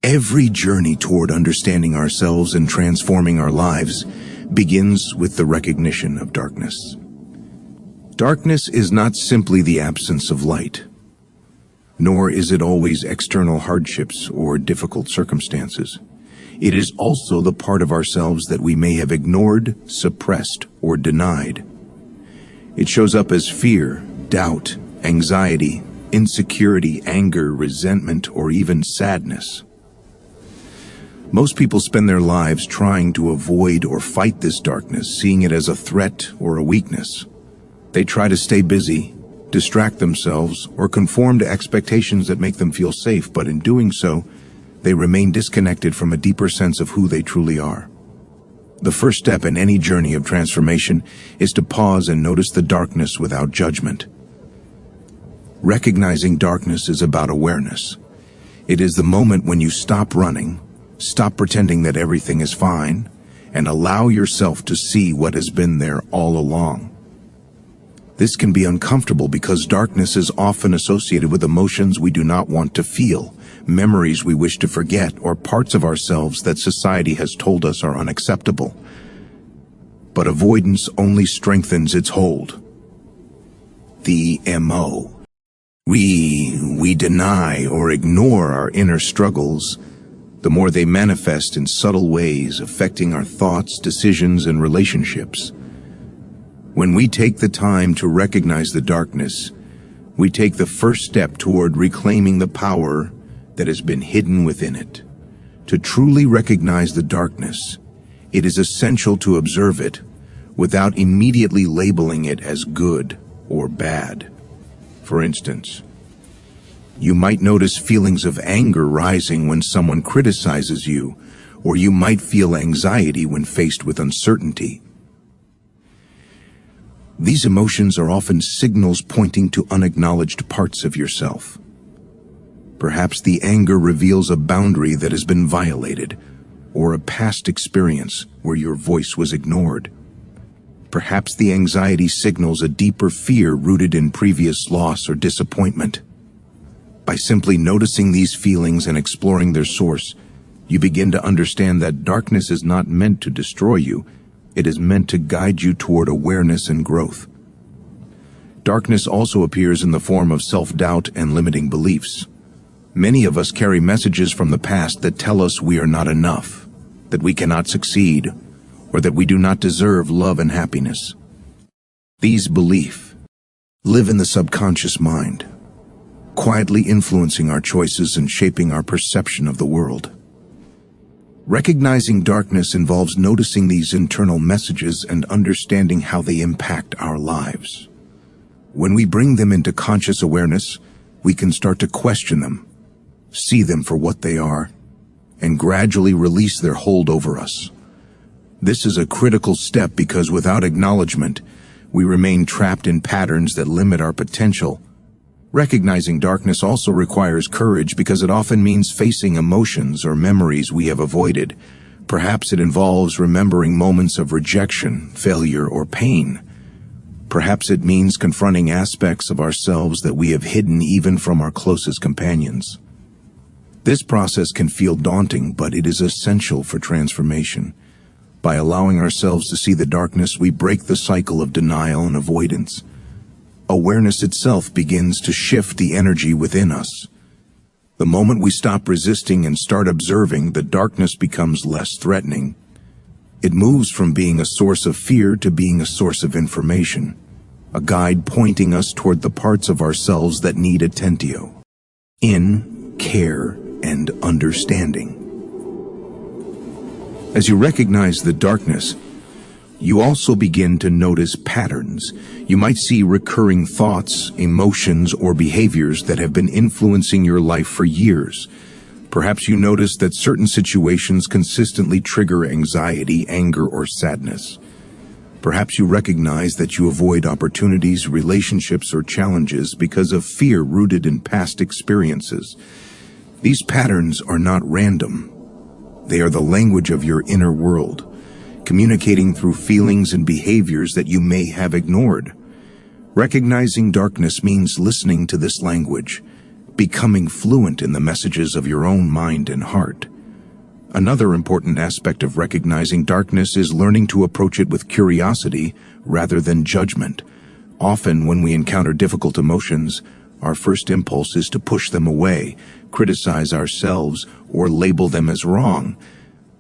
Every journey toward understanding ourselves and transforming our lives begins with the recognition of darkness. Darkness is not simply the absence of light, nor is it always external hardships or difficult circumstances. It is also the part of ourselves that we may have ignored, suppressed, or denied. It shows up as fear, doubt, anxiety, insecurity, anger, resentment, or even sadness. Most people spend their lives trying to avoid or fight this darkness, seeing it as a threat or a weakness. They try to stay busy, distract themselves, or conform to expectations that make them feel safe, but in doing so, they remain disconnected from a deeper sense of who they truly are. The first step in any journey of transformation is to pause and notice the darkness without judgment. Recognizing darkness is about awareness. It is the moment when you stop running, stop pretending that everything is fine, and allow yourself to see what has been there all along. This can be uncomfortable because darkness is often associated with emotions we do not want to feel, memories we wish to forget, or parts of ourselves that society has told us are unacceptable. But avoidance only strengthens its hold. The MO. We deny or ignore our inner struggles, the more they manifest in subtle ways, affecting our thoughts, decisions, and relationships. When we take the time to recognize the darkness, we take the first step toward reclaiming the power that has been hidden within it. To truly recognize the darkness, it is essential to observe it without immediately labeling it as good or bad. For instance, you might notice feelings of anger rising when someone criticizes you, or you might feel anxiety when faced with uncertainty. These emotions are often signals pointing to unacknowledged parts of yourself. Perhaps the anger reveals a boundary that has been violated, or a past experience where your voice was ignored. Perhaps the anxiety signals a deeper fear rooted in previous loss or disappointment. By simply noticing these feelings and exploring their source, you begin to understand that darkness is not meant to destroy you. It is meant to guide you toward awareness and growth. Darkness also appears in the form of self-doubt and limiting beliefs. Many of us carry messages from the past that tell us we are not enough, that we cannot succeed, or that we do not deserve love and happiness. These beliefs live in the subconscious mind, quietly influencing our choices and shaping our perception of the world. Recognizing darkness involves noticing these internal messages and understanding how they impact our lives. When we bring them into conscious awareness, we can start to question them, see them for what they are, and gradually release their hold over us. This is a critical step because without acknowledgement, we remain trapped in patterns that limit our potential. Recognizing darkness also requires courage because it often means facing emotions or memories we have avoided. Perhaps it involves remembering moments of rejection, failure, or pain. Perhaps it means confronting aspects of ourselves that we have hidden even from our closest companions. This process can feel daunting, but it is essential for transformation. By allowing ourselves to see the darkness, we break the cycle of denial and avoidance. Awareness itself begins to shift the energy within us. The moment we stop resisting and start observing, the darkness becomes less threatening. It moves from being a source of fear to being a source of information, a guide pointing us toward the parts of ourselves that need attentio, in, care, and understanding. As you recognize the darkness, you also begin to notice patterns. You might see recurring thoughts, emotions, or behaviors that have been influencing your life for years. Perhaps you notice that certain situations consistently trigger anxiety, anger, or sadness. Perhaps you recognize that you avoid opportunities, relationships, or challenges because of fear rooted in past experiences. These patterns are not random. They are the language of your inner world, communicating through feelings and behaviors that you may have ignored. Recognizing darkness means listening to this language, becoming fluent in the messages of your own mind and heart. Another important aspect of recognizing darkness is learning to approach it with curiosity rather than judgment. Often, when we encounter difficult emotions, our first impulse is to push them away, criticize ourselves, or label them as wrong.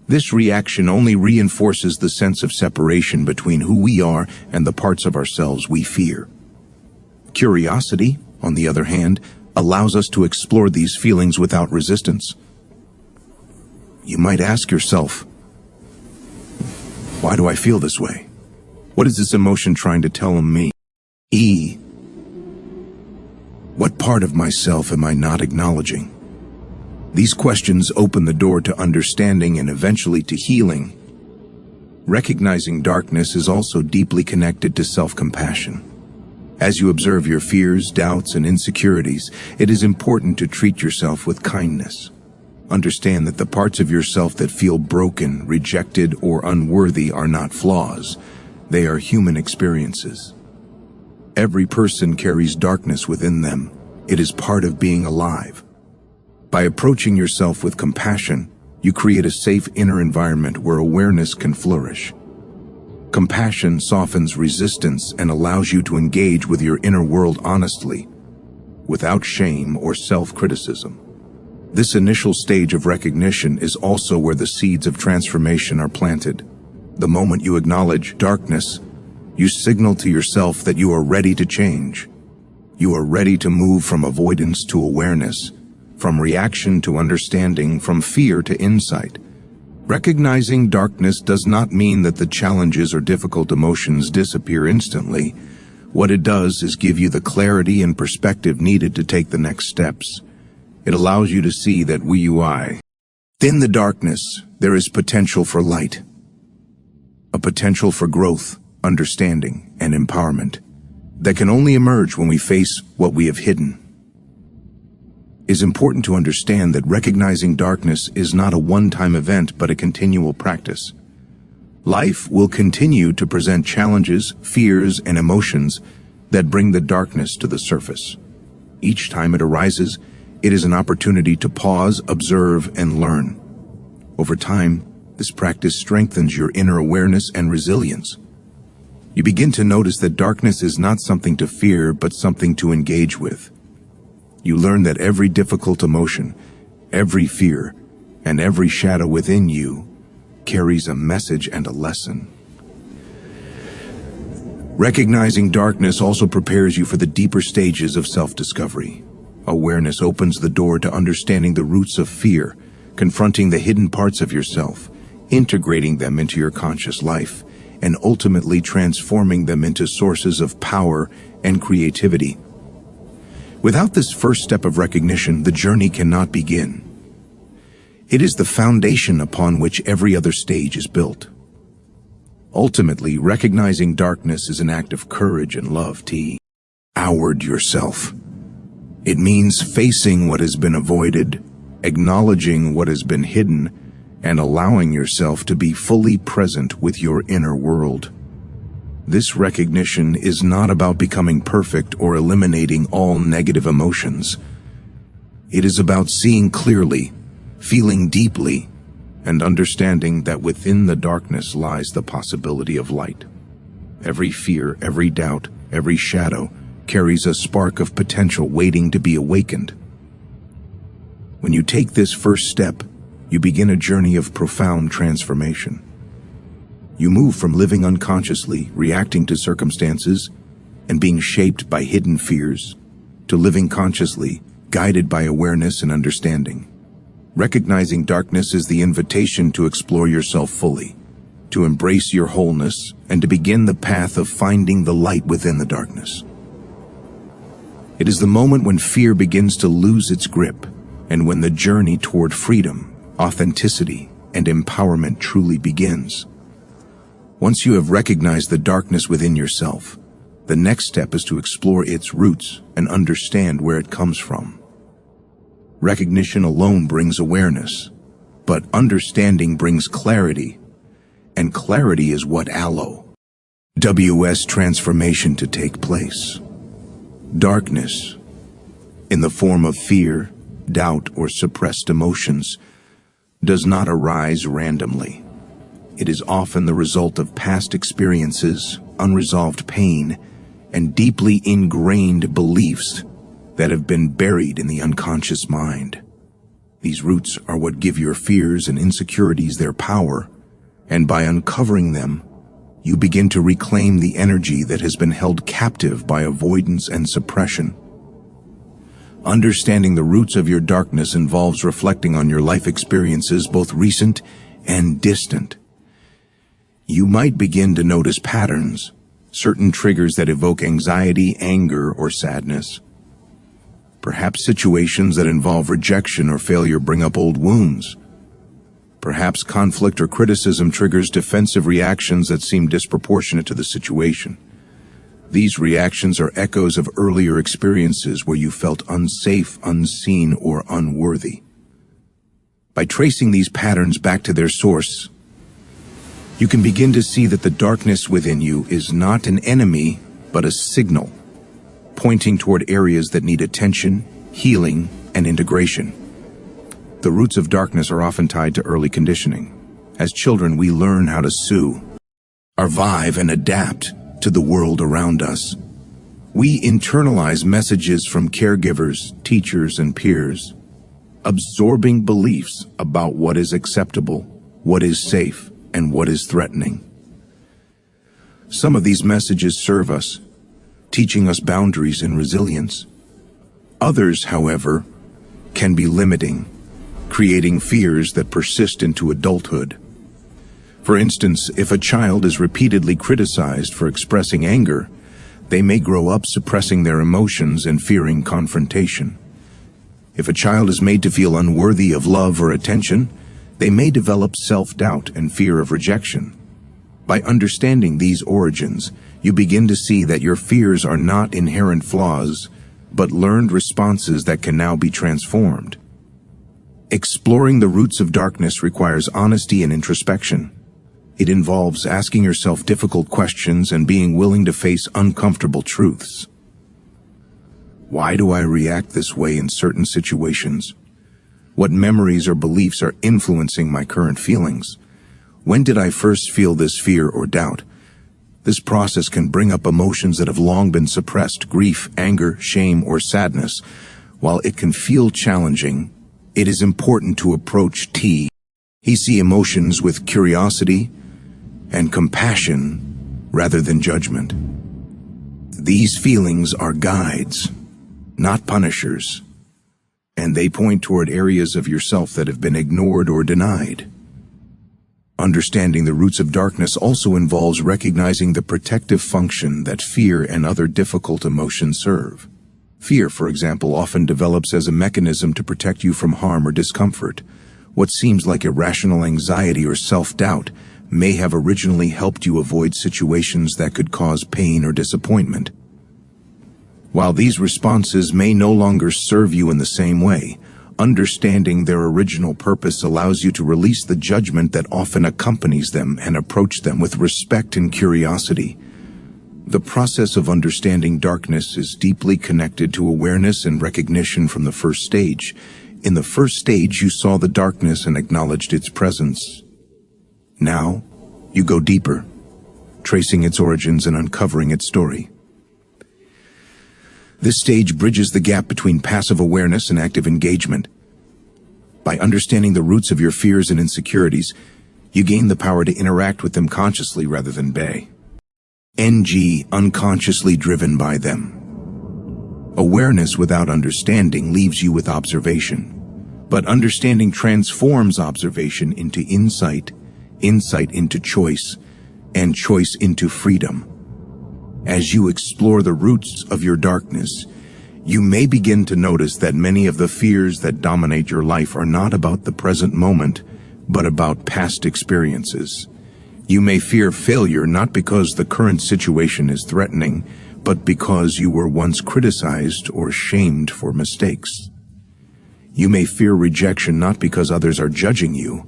This reaction only reinforces the sense of separation between who we are and the parts of ourselves we fear. Curiosity, on the other hand, allows us to explore these feelings without resistance. You might ask yourself, why do I feel this way? What is this emotion trying to tell me? What part of myself am I not acknowledging? These questions open the door to understanding and eventually to healing. Recognizing darkness is also deeply connected to self-compassion. As you observe your fears, doubts, and insecurities, it is important to treat yourself with kindness. Understand that the parts of yourself that feel broken, rejected, or unworthy are not flaws. They are human experiences. Every person carries darkness within them. It is part of being alive. By approaching yourself with compassion, you create a safe inner environment where awareness can flourish. Compassion softens resistance and allows you to engage with your inner world honestly, without shame or self-criticism. This initial stage of recognition is also where the seeds of transformation are planted. The moment you acknowledge darkness, you signal to yourself that you are ready to change. You are ready to move from avoidance to awareness, from reaction to understanding, from fear to insight. Recognizing darkness does not mean that the challenges or difficult emotions disappear instantly. What it does is give you the clarity and perspective needed to take the next steps. It allows you to see that within the darkness, there is potential for light. A potential for growth, understanding, and empowerment that can only emerge when we face what we have hidden. It is important to understand that recognizing darkness is not a one-time event but a continual practice. Life will continue to present challenges, fears, and emotions that bring the darkness to the surface. Each time it arises, it is an opportunity to pause, observe, and learn. Over time, this practice strengthens your inner awareness and resilience. You begin to notice that darkness is not something to fear, but something to engage with. You learn that every difficult emotion, every fear, and every shadow within you carries a message and a lesson. Recognizing darkness also prepares you for the deeper stages of self-discovery. Awareness opens the door to understanding the roots of fear, confronting the hidden parts of yourself, integrating them into your conscious life, and ultimately transforming them into sources of power and creativity. Without this first step of recognition, the journey cannot begin. It is the foundation upon which every other stage is built. Ultimately, recognizing darkness is an act of courage and love. Toward yourself. It means facing what has been avoided, acknowledging what has been hidden, and allowing yourself to be fully present with your inner world. This recognition is not about becoming perfect or eliminating all negative emotions. It is about seeing clearly, feeling deeply, and understanding that within the darkness lies the possibility of light. Every fear, every doubt, every shadow carries a spark of potential waiting to be awakened. When you take this first step, you begin a journey of profound transformation. You move from living unconsciously, reacting to circumstances, and being shaped by hidden fears, to living consciously, guided by awareness and understanding. Recognizing darkness is the invitation to explore yourself fully, to embrace your wholeness, and to begin the path of finding the light within the darkness. It is the moment when fear begins to lose its grip, and when the journey toward freedom, authenticity, and empowerment truly begins. Once you have recognized the darkness within yourself, the next step is to explore its roots and understand where it comes from. Recognition alone brings awareness, but understanding brings clarity, and clarity is what allows transformation to take place. Darkness in the form of fear, doubt, or suppressed emotions, does not arise randomly. It is often the result of past experiences, unresolved pain, and deeply ingrained beliefs that have been buried in the unconscious mind. These roots are what give your fears and insecurities their power, and by uncovering them, you begin to reclaim the energy that has been held captive by avoidance and suppression. Understanding the roots of your darkness involves reflecting on your life experiences, both recent and distant. You might begin to notice patterns, certain triggers that evoke anxiety, anger, or sadness. Perhaps situations that involve rejection or failure bring up old wounds. Perhaps conflict or criticism triggers defensive reactions that seem disproportionate to the situation. These reactions are echoes of earlier experiences where you felt unsafe, unseen, or unworthy. By tracing these patterns back to their source, you can begin to see that the darkness within you is not an enemy, but a signal, pointing toward areas that need attention, healing, and integration. The roots of darkness are often tied to early conditioning. As children, we learn how to survive and adapt to the world around us. We internalize messages from caregivers, teachers, and peers, absorbing beliefs about what is acceptable, what is safe, and what is threatening. Some of these messages serve us, teaching us boundaries and resilience. Others, however, can be limiting, creating fears that persist into adulthood. For instance, if a child is repeatedly criticized for expressing anger, they may grow up suppressing their emotions and fearing confrontation. If a child is made to feel unworthy of love or attention, they may develop self-doubt and fear of rejection. By understanding these origins, you begin to see that your fears are not inherent flaws, but learned responses that can now be transformed. Exploring the roots of darkness requires honesty and introspection. It involves asking yourself difficult questions and being willing to face uncomfortable truths. Why do I react this way in certain situations? What memories or beliefs are influencing my current feelings? When did I first feel this fear or doubt? This process can bring up emotions that have long been suppressed: grief, anger, shame, or sadness. While it can feel challenging, it is important to approach these emotions with curiosity and compassion rather than judgment. These feelings are guides, not punishers, and they point toward areas of yourself that have been ignored or denied. Understanding the roots of darkness also involves recognizing the protective function that fear and other difficult emotions serve. Fear, for example, often develops as a mechanism to protect you from harm or discomfort. What seems like irrational anxiety or self-doubt may have originally helped you avoid situations that could cause pain or disappointment. While these responses may no longer serve you in the same way, understanding their original purpose allows you to release the judgment that often accompanies them and approach them with respect and curiosity. The process of understanding darkness is deeply connected to awareness and recognition from the first stage. In the first stage, you saw the darkness and acknowledged its presence. Now, you go deeper, tracing its origins and uncovering its story. This stage bridges the gap between passive awareness and active engagement. By understanding the roots of your fears and insecurities, you gain the power to interact with them consciously rather than unconsciously driven by them. Awareness without understanding leaves you with observation, but understanding transforms observation into insight, insight into choice, and choice into freedom. As you explore the roots of your darkness, you may begin to notice that many of the fears that dominate your life are not about the present moment, but about past experiences. You may fear failure not because the current situation is threatening, but because you were once criticized or shamed for mistakes. You may fear rejection not because others are judging you,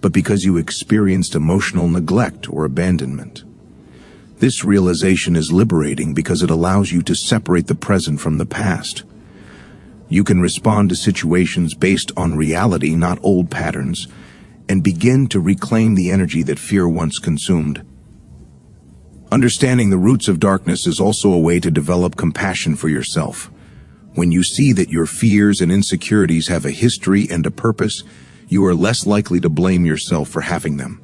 but because you experienced emotional neglect or abandonment. This realization is liberating because it allows you to separate the present from the past. You can respond to situations based on reality, not old patterns, and begin to reclaim the energy that fear once consumed. Understanding the roots of darkness is also a way to develop compassion for yourself. When you see that your fears and insecurities have a history and a purpose, you are less likely to blame yourself for having them.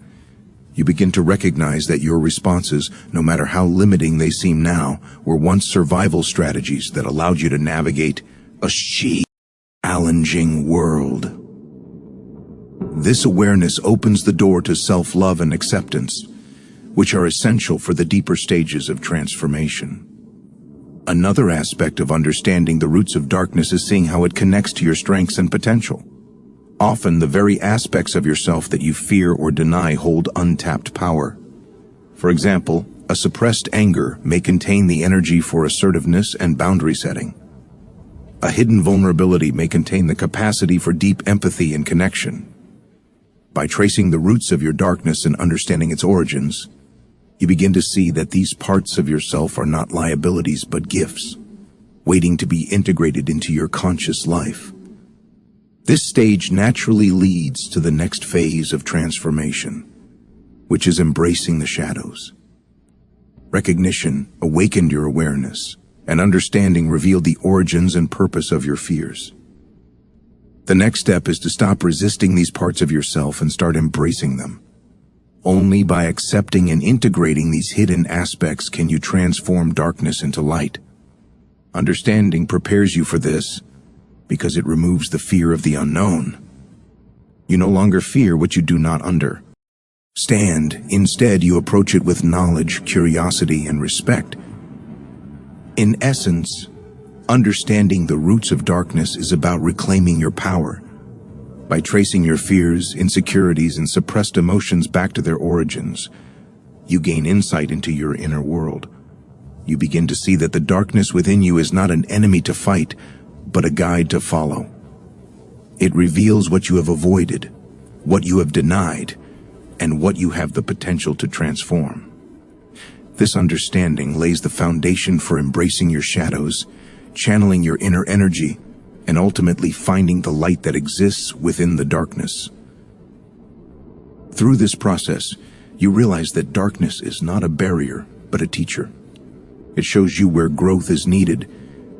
You begin to recognize that your responses, no matter how limiting they seem now, were once survival strategies that allowed you to navigate a challenging world. This awareness opens the door to self-love and acceptance, which are essential for the deeper stages of transformation. Another aspect of understanding the roots of darkness is seeing how it connects to your strengths and potential. Often, the very aspects of yourself that you fear or deny hold untapped power. For example, a suppressed anger may contain the energy for assertiveness and boundary setting. A hidden vulnerability may contain the capacity for deep empathy and connection. By tracing the roots of your darkness and understanding its origins, you begin to see that these parts of yourself are not liabilities but gifts, waiting to be integrated into your conscious life. This stage naturally leads to the next phase of transformation, which is embracing the shadows. Recognition awakened your awareness, and understanding revealed the origins and purpose of your fears. The next step is to stop resisting these parts of yourself and start embracing them. Only by accepting and integrating these hidden aspects can you transform darkness into light. Understanding prepares you for this because it removes the fear of the unknown. You no longer fear what you do not understand. Instead, you approach it with knowledge, curiosity, and respect. In essence, understanding the roots of darkness is about reclaiming your power. By tracing your fears, insecurities, and suppressed emotions back to their origins, you gain insight into your inner world. You begin to see that the darkness within you is not an enemy to fight, but a guide to follow. It reveals what you have avoided, what you have denied, and what you have the potential to transform. This understanding lays the foundation for embracing your shadows, channeling your inner energy, and ultimately finding the light that exists within the darkness. Through this process, you realize that darkness is not a barrier, but a teacher. It shows you where growth is needed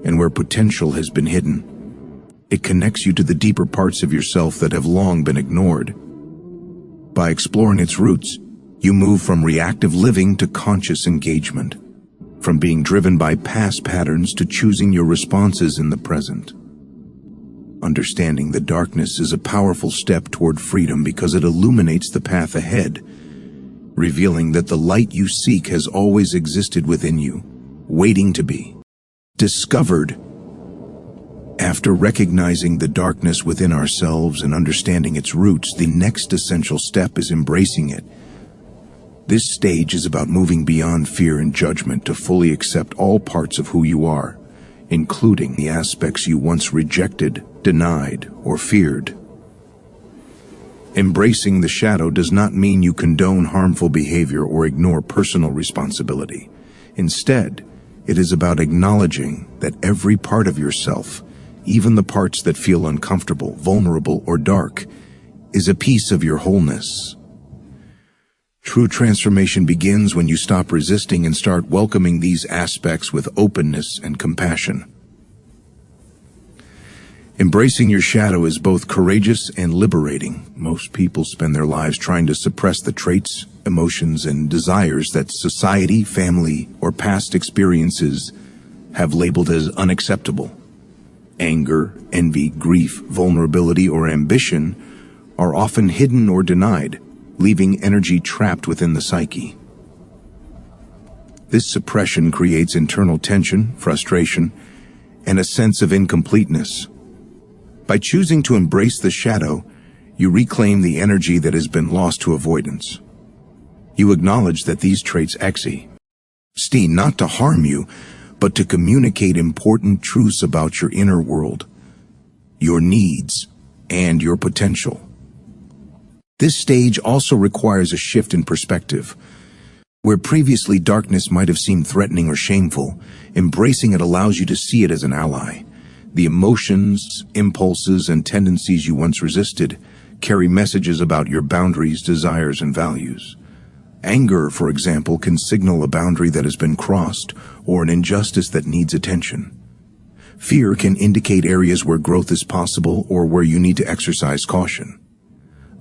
and where potential has been hidden. It connects you to the deeper parts of yourself that have long been ignored. By exploring its roots, you move from reactive living to conscious engagement, from being driven by past patterns to choosing your responses in the present. Understanding the darkness is a powerful step toward freedom because it illuminates the path ahead, revealing that the light you seek has always existed within you, waiting to be discovered. After recognizing the darkness within ourselves and understanding its roots, the next essential step is embracing it. This stage is about moving beyond fear and judgment to fully accept all parts of who you are, including the aspects you once rejected, denied, or feared. Embracing the shadow does not mean you condone harmful behavior or ignore personal responsibility. Instead, it is about acknowledging that every part of yourself, even the parts that feel uncomfortable, vulnerable, or dark, is a piece of your wholeness. True transformation begins when you stop resisting and start welcoming these aspects with openness and compassion. Embracing your shadow is both courageous and liberating. Most people spend their lives trying to suppress the traits, emotions, and desires that society, family, or past experiences have labeled as unacceptable. Anger, envy, grief, vulnerability, or ambition are often hidden or denied, leaving energy trapped within the psyche. This suppression creates internal tension, frustration, and a sense of incompleteness. By choosing to embrace the shadow, you reclaim the energy that has been lost to avoidance. You acknowledge that these traits exist not to harm you, but to communicate important truths about your inner world, your needs, and your potential. This stage also requires a shift in perspective. Where previously darkness might have seemed threatening or shameful, embracing it allows you to see it as an ally. The emotions, impulses, and tendencies you once resisted carry messages about your boundaries, desires, and values. Anger, for example, can signal a boundary that has been crossed or an injustice that needs attention. Fear can indicate areas where growth is possible or where you need to exercise caution.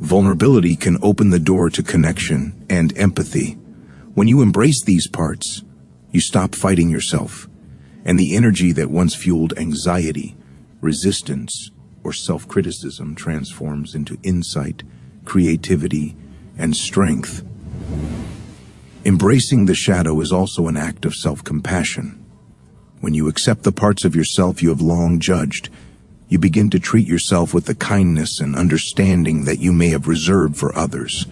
Vulnerability can open the door to connection and empathy. When you embrace these parts, you stop fighting yourself, and the energy that once fueled anxiety, resistance, or self-criticism transforms into insight, creativity, and strength. Embracing the shadow is also an act of self-compassion. When you accept the parts of yourself you have long judged, you begin to treat yourself with the kindness and understanding that you may have reserved for others.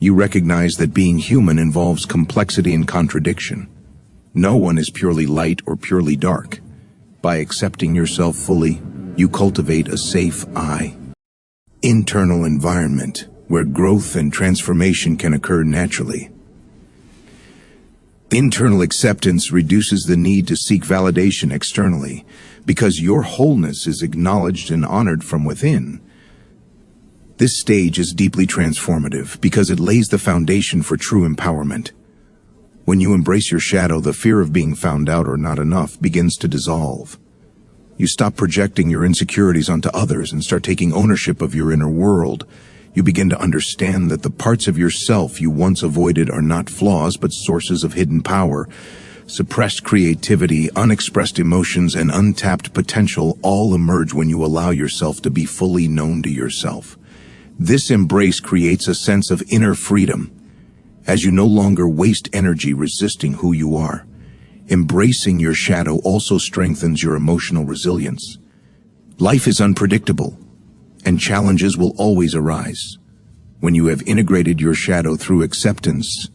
You recognize that being human involves complexity and contradiction. No one is purely light or purely dark. By accepting yourself fully, you cultivate a safe internal environment where growth and transformation can occur naturally. Internal acceptance reduces the need to seek validation externally, because your wholeness is acknowledged and honored from within. This stage is deeply transformative because it lays the foundation for true empowerment. When you embrace your shadow, the fear of being found out or not enough begins to dissolve. You stop projecting your insecurities onto others and start taking ownership of your inner world. You begin to understand that the parts of yourself you once avoided are not flaws but sources of hidden power. Suppressed creativity, unexpressed emotions, and untapped potential all emerge when you allow yourself to be fully known to yourself. This embrace creates a sense of inner freedom, as you no longer waste energy resisting who you are. Embracing your shadow also strengthens your emotional resilience. Life is unpredictable, and challenges will always arise. When you have integrated your shadow through acceptance,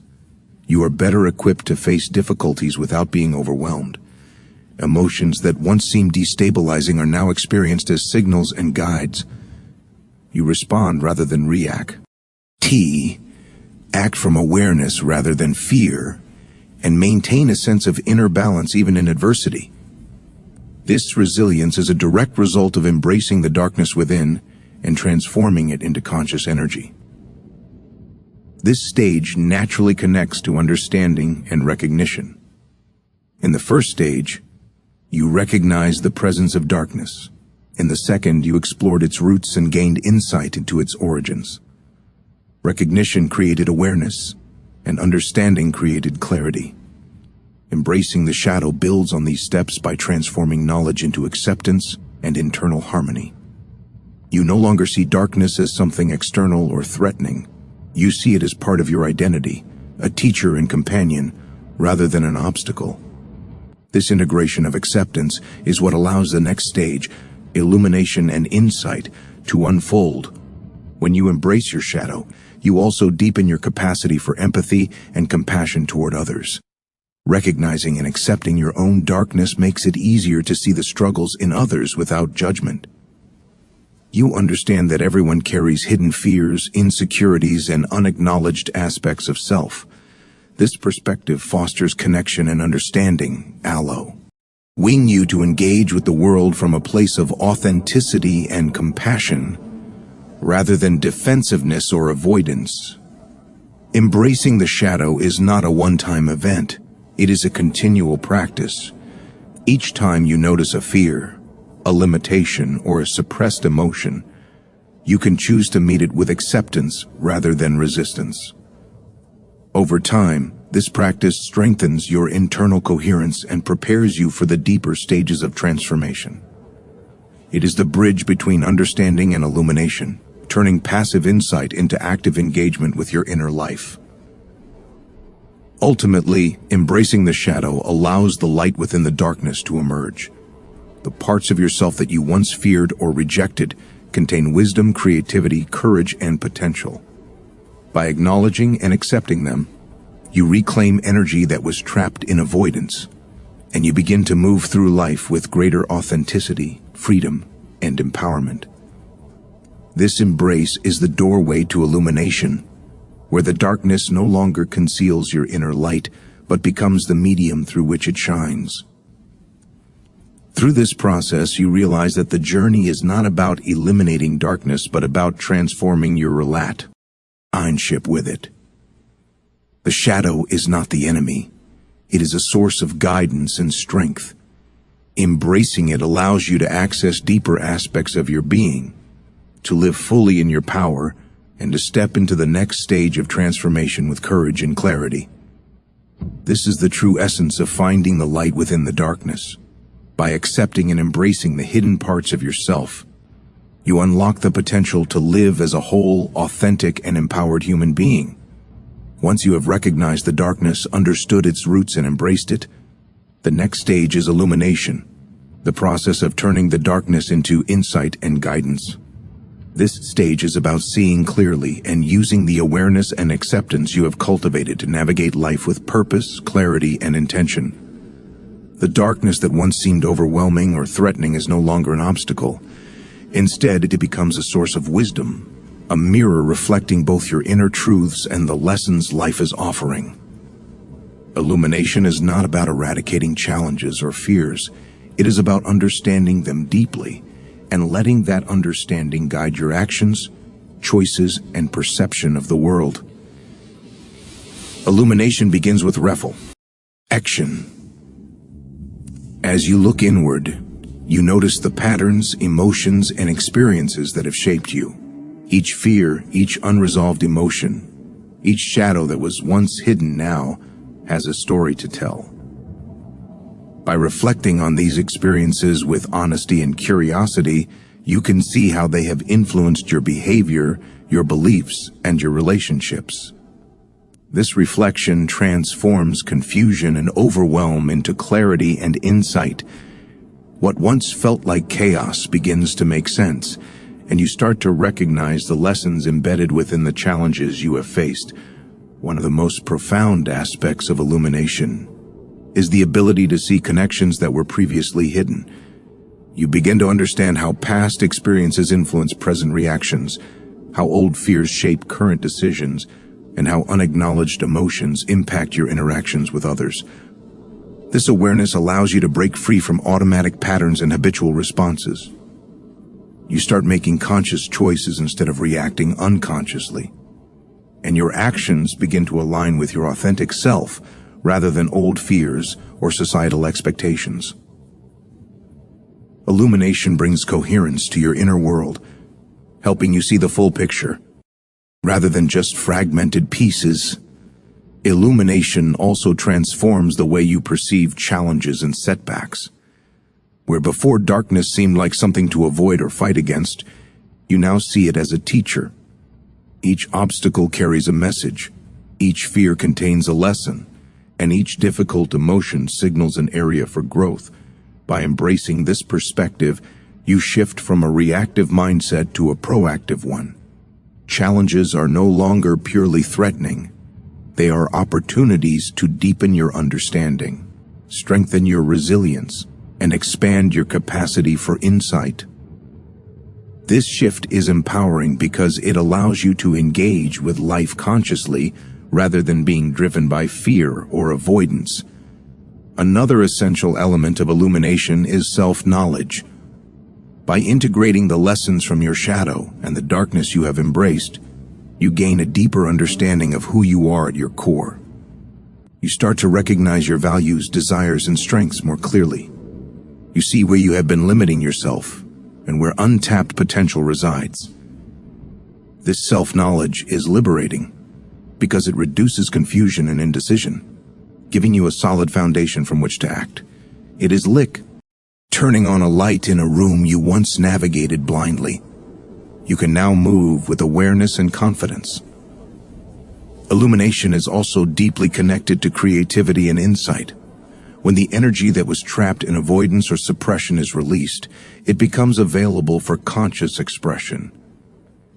you are better equipped to face difficulties without being overwhelmed. Emotions that once seemed destabilizing are now experienced as signals and guides. You respond rather than react. Act from awareness rather than fear, and maintain a sense of inner balance even in adversity. This resilience is a direct result of embracing the darkness within and transforming it into conscious energy. This stage naturally connects to understanding and recognition. In the first stage, you recognize the presence of darkness. In the second, you explored its roots and gained insight into its origins. Recognition created awareness, and understanding created clarity. Embracing the shadow builds on these steps by transforming knowledge into acceptance and internal harmony. You no longer see darkness as something external or threatening. You see it as part of your identity, a teacher and companion, rather than an obstacle. This integration of acceptance is what allows the next stage, illumination and insight, to unfold. When you embrace your shadow, you also deepen your capacity for empathy and compassion toward others. Recognizing and accepting your own darkness makes it easier to see the struggles in others without judgment. You understand that everyone carries hidden fears, insecurities, and unacknowledged aspects of self. This perspective fosters connection and understanding, allowing you to engage with the world from a place of authenticity and compassion, rather than defensiveness or avoidance. Embracing the shadow is not a one-time event. It is a continual practice. Each time you notice a fear, a limitation, or a suppressed emotion, you can choose to meet it with acceptance rather than resistance. Over time, this practice strengthens your internal coherence and prepares you for the deeper stages of transformation. It is the bridge between understanding and illumination, turning passive insight into active engagement with your inner life. Ultimately, embracing the shadow allows the light within the darkness to emerge. The parts of yourself that you once feared or rejected contain wisdom, creativity, courage, and potential. By acknowledging and accepting them, you reclaim energy that was trapped in avoidance, and you begin to move through life with greater authenticity, freedom, and empowerment. This embrace is the doorway to illumination, where the darkness no longer conceals your inner light, but becomes the medium through which it shines. Through this process, you realize that the journey is not about eliminating darkness, but about transforming your relationship with it. The shadow is not the enemy. It is a source of guidance and strength. Embracing it allows you to access deeper aspects of your being, to live fully in your power, and to step into the next stage of transformation with courage and clarity. This is the true essence of finding the light within the darkness. By accepting and embracing the hidden parts of yourself, you unlock the potential to live as a whole, authentic, and empowered human being. Once you have recognized the darkness, understood its roots, and embraced it, the next stage is illumination, the process of turning the darkness into insight and guidance. This stage is about seeing clearly and using the awareness and acceptance you have cultivated to navigate life with purpose, clarity, and intention. The darkness that once seemed overwhelming or threatening is no longer an obstacle. Instead, it becomes a source of wisdom, a mirror reflecting both your inner truths and the lessons life is offering. Illumination is not about eradicating challenges or fears. It is about understanding them deeply and letting that understanding guide your actions, choices, and perception of the world. Illumination begins with reflection. As you look inward, you notice the patterns, emotions, and experiences that have shaped you. Each fear, each unresolved emotion, each shadow that was once hidden now has a story to tell. By reflecting on these experiences with honesty and curiosity, you can see how they have influenced your behavior, your beliefs, and your relationships. This reflection transforms confusion and overwhelm into clarity and insight. What once felt like chaos begins to make sense, and you start to recognize the lessons embedded within the challenges you have faced. One of the most profound aspects of illumination is the ability to see connections that were previously hidden. You begin to understand how past experiences influence present reactions, how old fears shape current decisions, and how unacknowledged emotions impact your interactions with others. This awareness allows you to break free from automatic patterns and habitual responses. You start making conscious choices instead of reacting unconsciously, and your actions begin to align with your authentic self rather than old fears or societal expectations. Illumination brings coherence to your inner world, helping you see the full picture rather than just fragmented pieces. Illumination also transforms the way you perceive challenges and setbacks. Where before darkness seemed like something to avoid or fight against, you now see it as a teacher. Each obstacle carries a message, each fear contains a lesson, and each difficult emotion signals an area for growth. By embracing this perspective, you shift from a reactive mindset to a proactive one. Challenges are no longer purely threatening. They are opportunities to deepen your understanding, strengthen your resilience, and expand your capacity for insight. This shift is empowering because it allows you to engage with life consciously rather than being driven by fear or avoidance. Another essential element of illumination is self-knowledge. By integrating the lessons from your shadow and the darkness you have embraced, you gain a deeper understanding of who you are at your core. You start to recognize your values, desires, and strengths more clearly. You see where you have been limiting yourself and where untapped potential resides. This self-knowledge is liberating because it reduces confusion and indecision, giving you a solid foundation from which to act. It is like turning on a light in a room you once navigated blindly. You can now move with awareness and confidence. Illumination is also deeply connected to creativity and insight. When the energy that was trapped in avoidance or suppression is released, it becomes available for conscious expression.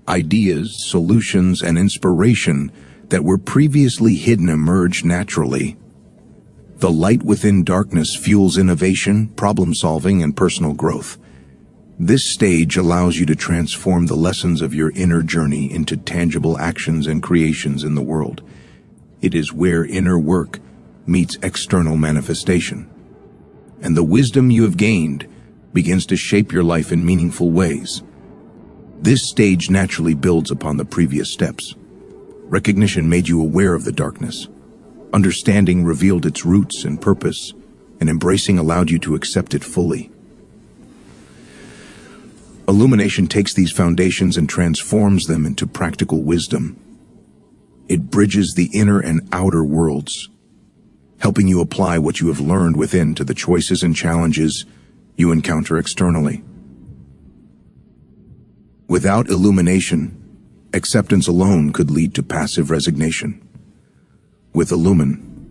Ideas, solutions, and inspiration that were previously hidden emerge naturally. The light within darkness fuels innovation, problem-solving, and personal growth. This stage allows you to transform the lessons of your inner journey into tangible actions and creations in the world. It is where inner work meets external manifestation. and the wisdom you have gained begins to shape your life in meaningful ways. This stage naturally builds upon the previous steps. Recognition made you aware of the darkness. Understanding revealed its roots and purpose, and embracing allowed you to accept it fully. Illumination takes these foundations and transforms them into practical wisdom. It bridges the inner and outer worlds, helping you apply what you have learned within to the choices and challenges you encounter externally. Without illumination, acceptance alone could lead to passive resignation. With illumination,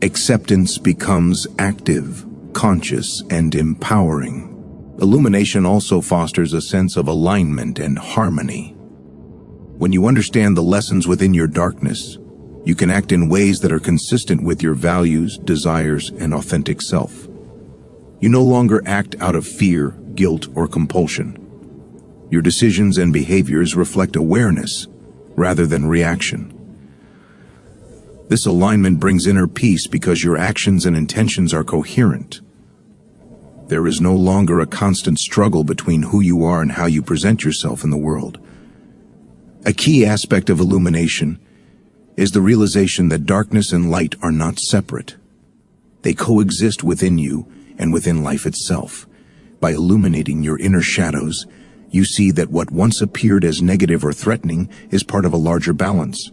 acceptance becomes active, conscious, and empowering. Illumination also fosters a sense of alignment and harmony. When you understand the lessons within your darkness, you can act in ways that are consistent with your values, desires, and authentic self. You no longer act out of fear, guilt, or compulsion. Your decisions and behaviors reflect awareness rather than reaction. This alignment brings inner peace because your actions and intentions are coherent. There is no longer a constant struggle between who you are and how you present yourself in the world. A key aspect of illumination is the realization that darkness and light are not separate. They coexist within you and within life itself. By illuminating your inner shadows, you see that what once appeared as negative or threatening is part of a larger balance.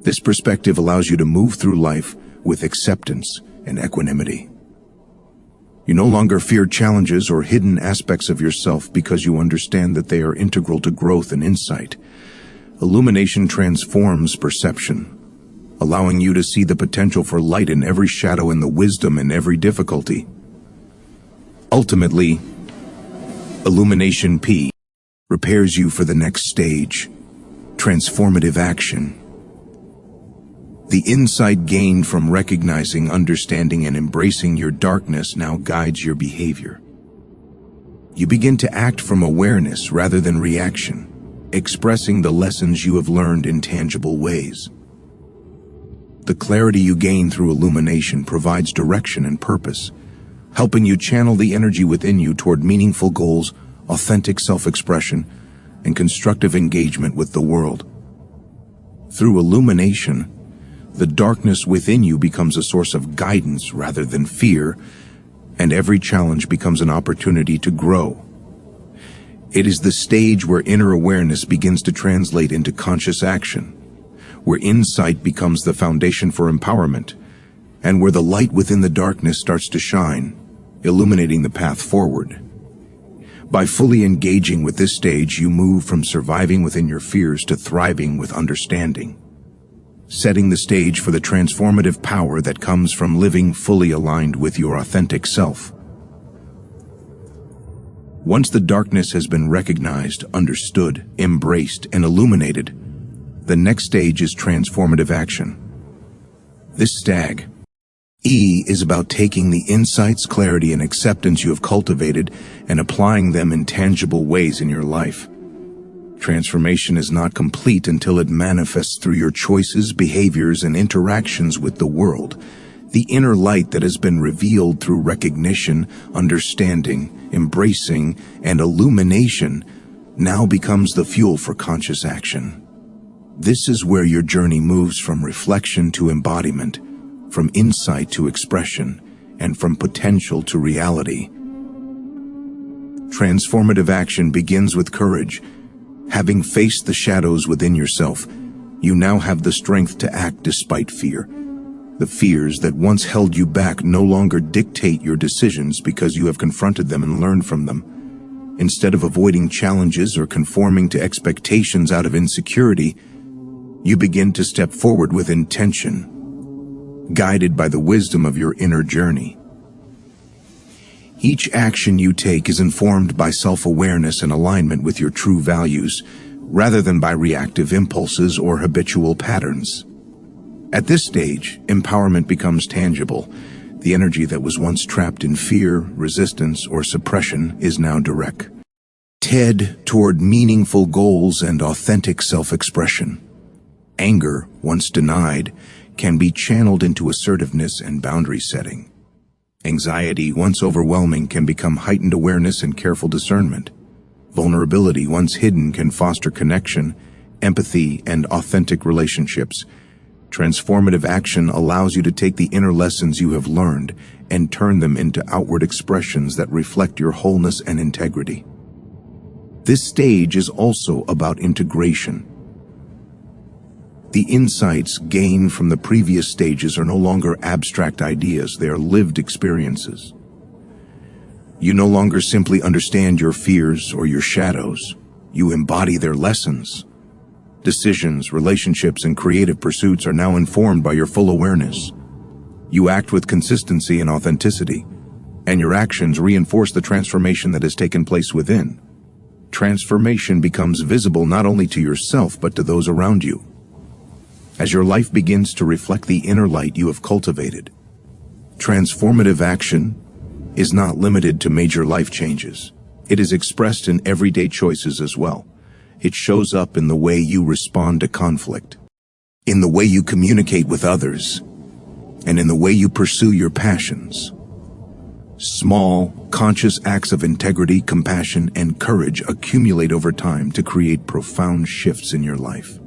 This perspective allows you to move through life with acceptance and equanimity. You no longer fear challenges or hidden aspects of yourself because you understand that they are integral to growth and insight. Illumination transforms perception, allowing you to see the potential for light in every shadow and the wisdom in every difficulty. Ultimately, Illumination P prepares you for the next stage, transformative action. The insight gained from recognizing, understanding, and embracing your darkness now guides your behavior. You begin to act from awareness rather than reaction, expressing the lessons you have learned in tangible ways. The clarity you gain through illumination provides direction and purpose, helping you channel the energy within you toward meaningful goals, authentic self-expression, and constructive engagement with the world. Through illumination, the darkness within you becomes a source of guidance rather than fear, and every challenge becomes an opportunity to grow. It is the stage where inner awareness begins to translate into conscious action, where insight becomes the foundation for empowerment, and where the light within the darkness starts to shine, illuminating the path forward. By fully engaging with this stage, you move from surviving within your fears to thriving with understanding, setting the stage for the transformative power that comes from living fully aligned with your authentic self. Once the darkness has been recognized, understood, embraced, and illuminated, the next stage is transformative action. This stage is about taking the insights, clarity, and acceptance you have cultivated and applying them in tangible ways in your life. Transformation is not complete until it manifests through your choices, behaviors, and interactions with the world. The inner light that has been revealed through recognition, understanding, embracing, and illumination now becomes the fuel for conscious action. This is where your journey moves from reflection to embodiment, from insight to expression, and from potential to reality. Transformative action begins with courage. Having faced the shadows within yourself, you now have the strength to act despite fear. The fears that once held you back no longer dictate your decisions because you have confronted them and learned from them. Instead of avoiding challenges or conforming to expectations out of insecurity, you begin to step forward with intention, guided by the wisdom of your inner journey. Each action you take is informed by self-awareness and alignment with your true values, rather than by reactive impulses or habitual patterns. At this stage, empowerment becomes tangible. The energy that was once trapped in fear, resistance, or suppression is now direct, toward meaningful goals and authentic self-expression. Anger, once denied, can be channeled into assertiveness and boundary setting. Anxiety, once overwhelming, can become heightened awareness and careful discernment. Vulnerability, once hidden, can foster connection, empathy, and authentic relationships. Transformative action allows you to take the inner lessons you have learned and turn them into outward expressions that reflect your wholeness and integrity. This stage is also about integration. The insights gained from the previous stages are no longer abstract ideas, they are lived experiences. You no longer simply understand your fears or your shadows, you embody their lessons. Decisions, relationships, and creative pursuits are now informed by your full awareness. You act with consistency and authenticity, and your actions reinforce the transformation that has taken place within. Transformation becomes visible not only to yourself but to those around you, as your life begins to reflect the inner light you have cultivated. Transformative action is not limited to major life changes. It is expressed in everyday choices as well. It shows up in the way you respond to conflict, in the way you communicate with others, and in the way you pursue your passions. Small, conscious acts of integrity, compassion, and courage accumulate over time to create profound shifts in your life.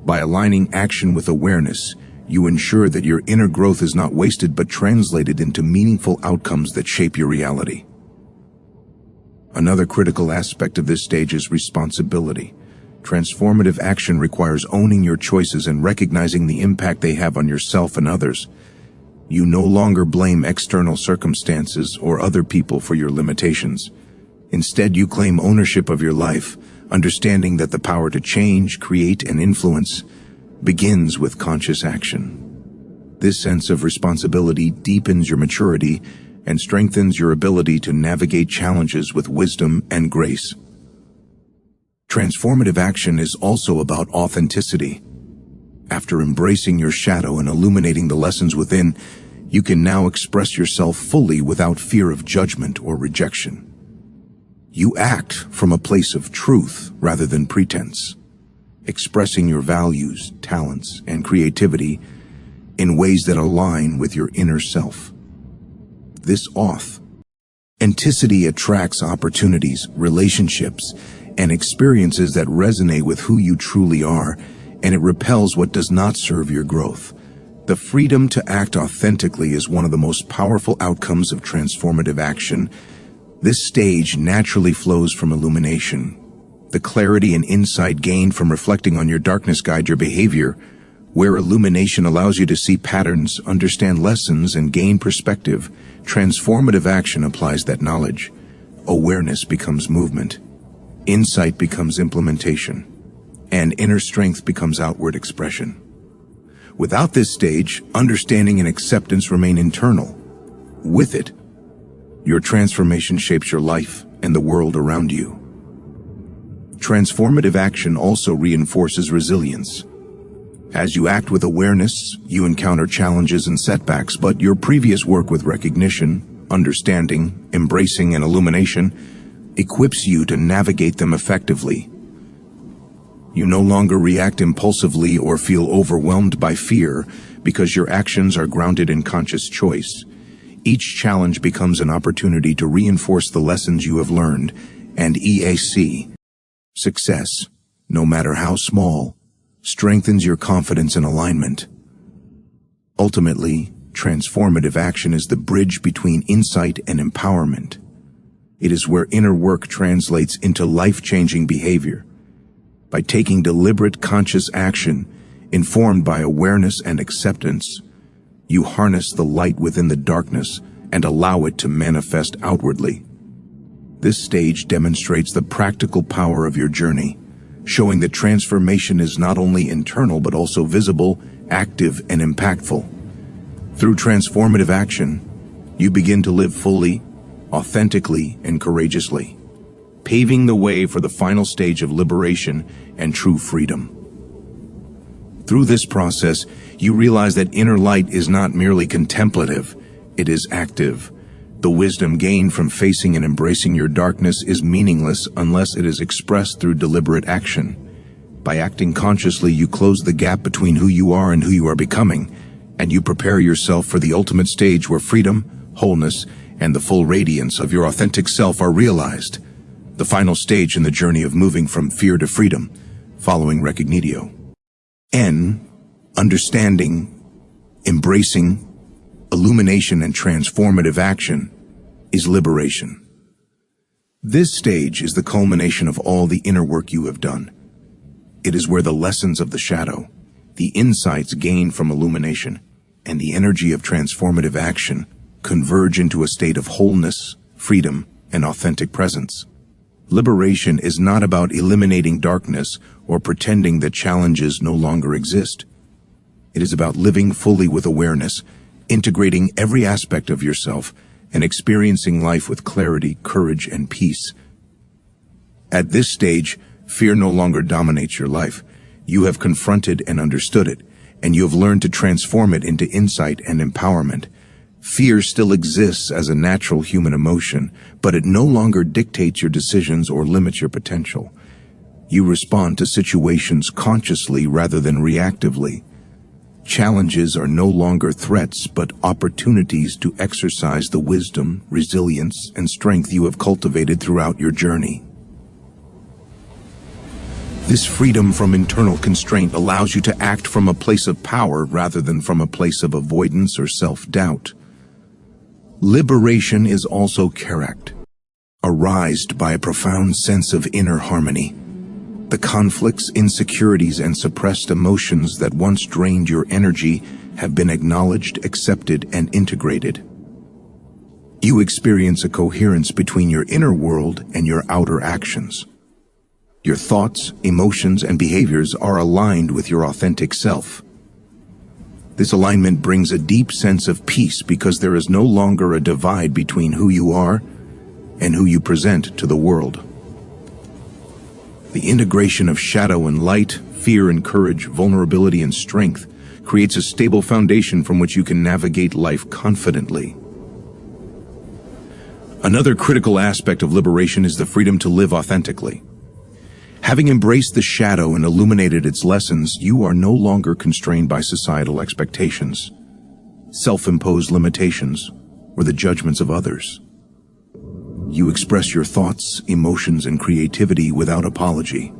By aligning action with awareness, you ensure that your inner growth is not wasted but translated into meaningful outcomes that shape your reality. Another critical aspect of this stage is responsibility. Transformative action requires owning your choices and recognizing the impact they have on yourself and others. You no longer blame external circumstances or other people for your limitations. Instead, you claim ownership of your life, understanding that the power to change, create, and influence begins with conscious action. This sense of responsibility deepens your maturity and strengthens your ability to navigate challenges with wisdom and grace. Transformative action is also about authenticity. After embracing your shadow and illuminating the lessons within, you can now express yourself fully without fear of judgment or rejection. You act from a place of truth rather than pretense, expressing your values, talents, and creativity in ways that align with your inner self. This authenticity attracts opportunities, relationships, and experiences that resonate with who you truly are, and it repels what does not serve your growth. The freedom to act authentically is one of the most powerful outcomes of transformative action. This stage naturally flows from illumination. The clarity and insight gained from reflecting on your darkness guide your behavior, where illumination allows you to see patterns, understand lessons, and gain perspective. Transformative action applies that knowledge. Awareness becomes movement. Insight becomes implementation. And inner strength becomes outward expression. Without this stage, understanding and acceptance remain internal. With it, your transformation shapes your life and the world around you. Transformative action also reinforces resilience. As you act with awareness, you encounter challenges and setbacks, but your previous work with recognition, understanding, embracing, and illumination equips you to navigate them effectively. You no longer react impulsively or feel overwhelmed by fear because your actions are grounded in conscious choice. Each challenge becomes an opportunity to reinforce the lessons you have learned, and EAC, success, no matter how small, strengthens your confidence and alignment. Ultimately, transformative action is the bridge between insight and empowerment. It is where inner work translates into life-changing behavior. By taking deliberate, conscious action, informed by awareness and acceptance, you harness the light within the darkness and allow it to manifest outwardly. This stage demonstrates the practical power of your journey, showing that transformation is not only internal but also visible, active, and impactful. Through transformative action, you begin to live fully, authentically, and courageously, paving the way for the final stage of liberation and true freedom. Through this process, you realize that inner light is not merely contemplative, it is active. The wisdom gained from facing and embracing your darkness is meaningless unless it is expressed through deliberate action. By acting consciously, you close the gap between who you are and who you are becoming, and you prepare yourself for the ultimate stage where freedom, wholeness, and the full radiance of your authentic self are realized, the final stage in the journey of moving from fear to freedom, following recognitio. N. Understanding, embracing, illumination, and transformative action is liberation. This stage is the culmination of all the inner work you have done. It is where the lessons of the shadow, the insights gained from illumination, and the energy of transformative action converge into a state of wholeness, freedom, and authentic presence. Liberation is not about eliminating darkness or pretending that challenges no longer exist. It is about living fully with awareness, integrating every aspect of yourself, and experiencing life with clarity, courage, and peace. At this stage, fear no longer dominates your life. You have confronted and understood it, and you have learned to transform it into insight and empowerment. Fear still exists as a natural human emotion, but it no longer dictates your decisions or limits your potential. You respond to situations consciously rather than reactively. Challenges are no longer threats, but opportunities to exercise the wisdom, resilience, and strength you have cultivated throughout your journey. This freedom from internal constraint allows you to act from a place of power rather than from a place of avoidance or self-doubt. Liberation is also correct, arised by a profound sense of inner harmony. The conflicts, insecurities, and suppressed emotions that once drained your energy have been acknowledged, accepted, and integrated. You experience a coherence between your inner world and your outer actions. Your thoughts, emotions, and behaviors are aligned with your authentic self. This alignment brings a deep sense of peace because there is no longer a divide between who you are and who you present to the world. The integration of shadow and light, fear and courage, vulnerability and strength creates a stable foundation from which you can navigate life confidently. Another critical aspect of liberation is the freedom to live authentically. Having embraced the shadow and illuminated its lessons, you are no longer constrained by societal expectations, self-imposed limitations, or the judgments of others. You express your thoughts, emotions, and creativity without apology,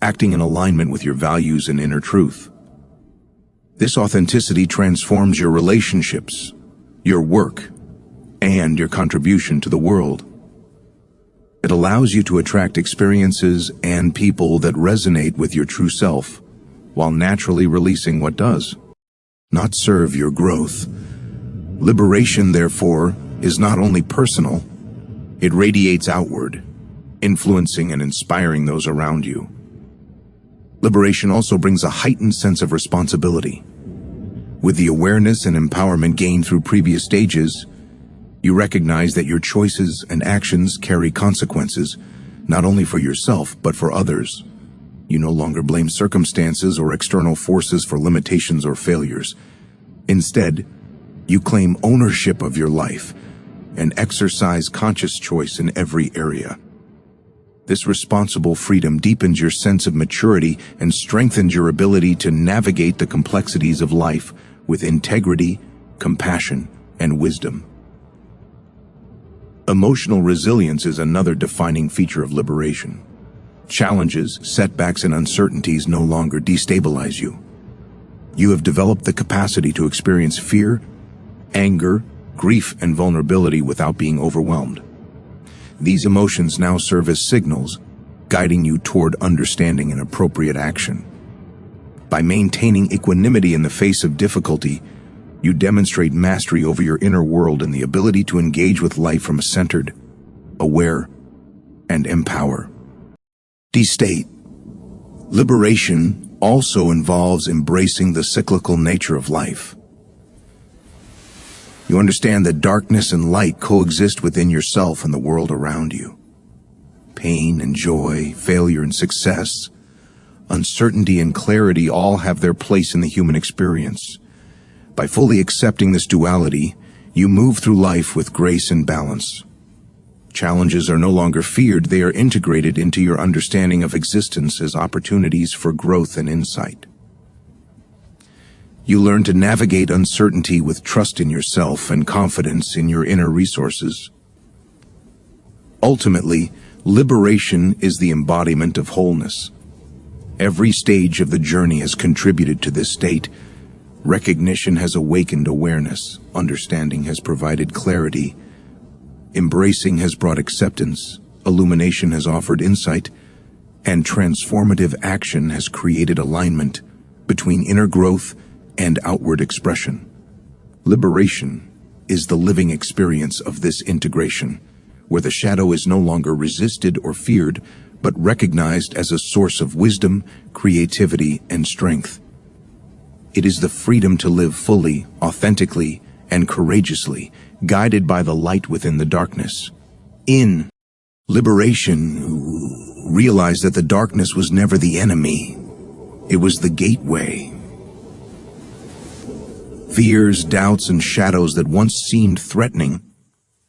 acting in alignment with your values and inner truth. This authenticity transforms your relationships, your work, and your contribution to the world. It allows you to attract experiences and people that resonate with your true self, while naturally releasing what does not serve your growth. Liberation, therefore, is not only personal, it radiates outward, influencing and inspiring those around you. Liberation also brings a heightened sense of responsibility. With the awareness and empowerment gained through previous stages, you recognize that your choices and actions carry consequences, not only for yourself, but for others. You no longer blame circumstances or external forces for limitations or failures. Instead, you claim ownership of your life and exercise conscious choice in every area. This responsible freedom deepens your sense of maturity and strengthens your ability to navigate the complexities of life with integrity, compassion, and wisdom. Emotional resilience is another defining feature of liberation. Challenges, setbacks, and uncertainties no longer destabilize you. You have developed the capacity to experience fear, anger, grief, and vulnerability without being overwhelmed. These emotions now serve as signals, guiding you toward understanding and appropriate action. By maintaining equanimity in the face of difficulty, you demonstrate mastery over your inner world and the ability to engage with life from a centered, aware, and empower. D-state. Liberation also involves embracing the cyclical nature of life. You understand that darkness and light coexist within yourself and the world around you. Pain and joy, failure and success, uncertainty and clarity all have their place in the human experience. By fully accepting this duality, you move through life with grace and balance. Challenges are no longer feared, they are integrated into your understanding of existence as opportunities for growth and insight. You learn to navigate uncertainty with trust in yourself and confidence in your inner resources. Ultimately, liberation is the embodiment of wholeness. Every stage of the journey has contributed to this state. Recognition has awakened awareness, understanding has provided clarity, embracing has brought acceptance, illumination has offered insight, and transformative action has created alignment between inner growth and outward expression. Liberation is the living experience of this integration, where the shadow is no longer resisted or feared, but recognized as a source of wisdom, creativity, and strength. It is the freedom to live fully, authentically, and courageously, guided by the light within the darkness. In liberation, realize that the darkness was never the enemy. It was the gateway. Fears, doubts, and shadows that once seemed threatening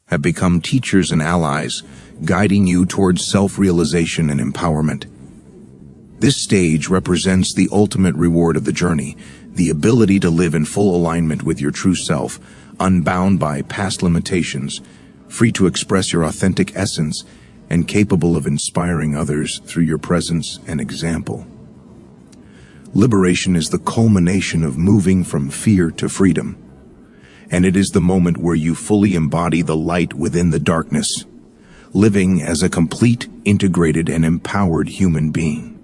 have become teachers and allies, guiding you towards self-realization and empowerment. This stage represents the ultimate reward of the journey, the ability to live in full alignment with your true self, unbound by past limitations, free to express your authentic essence, and capable of inspiring others through your presence and example. Liberation is the culmination of moving from fear to freedom, and it is the moment where you fully embody the light within the darkness, living as a complete, integrated, and empowered human being.